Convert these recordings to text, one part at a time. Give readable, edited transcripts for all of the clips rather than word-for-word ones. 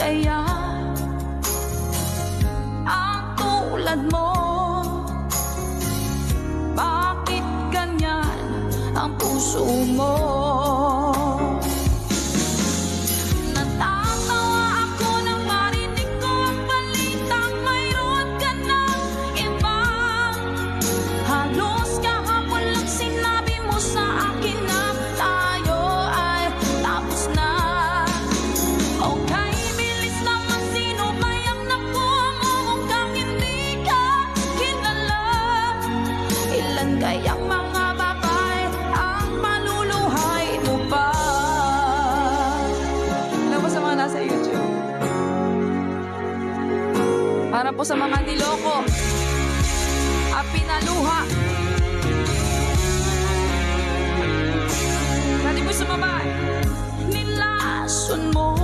kaya ang tulad mo? Bakit ganyan ang puso mo? Natatawa ako nang marinig ko ang balitang mayroon ka ng iba. Halos kahapon lang sinabi mo sa akin na tayo ay tapos na. Okay, bilis naman, sino ba yang napumukhang hindi ka kilala? Ilan kayang mga babae ang maluluhay mo pa? Alam mo sa mga nasa YouTube, para po sa mga niloko at pinaluha. Pwede po sa babae. Nilason mo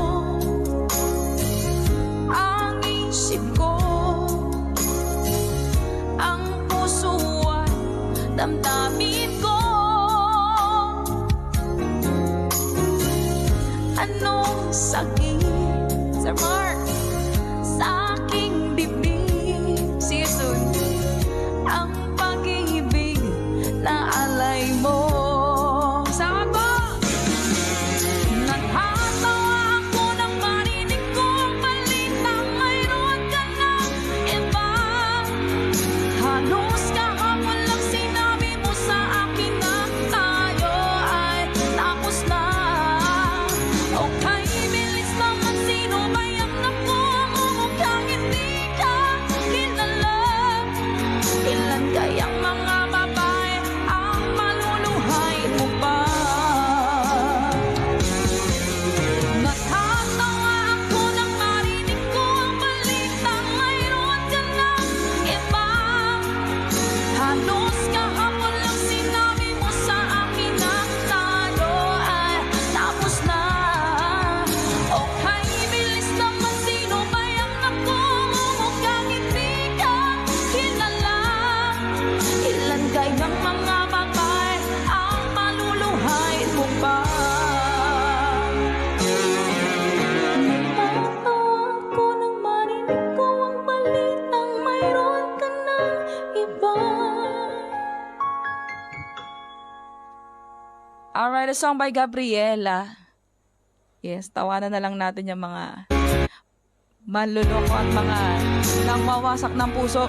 ang isip ko, ang puso at damdamin ko. Anong sakit, Sir Mark, sa aking bibig? See you soon. Ang pag-ibig na alay mo sa ako. Natatawa ako nang marinig ko ang balitang mayroon ka ng iba. Halos kahapon lang sinabi mo sa akin na tayo ay tapos na. Okay, bilis naman, sino ba yang napumukhang hindi ka kilala? Ilan kayang mga babae ang maluluhay mo pa? Natatawa ako nang marinig ko ang balitang mayroon ka ng iba. Halos kahapon lang sinabi mo sa akin na tayo ay tapos na. Okay, bilis naman, sino ba yang napumukhang hindi ka kilala? Ilan kayang mga babae ang maluluhay mo pa? Natatawa ako nang marinig ko ang balitang mayroon ka ng iba. Alright, a song by Gabriela. Yes, tawanan na lang natin yung mga manluloko at mga nangwawasak ng puso.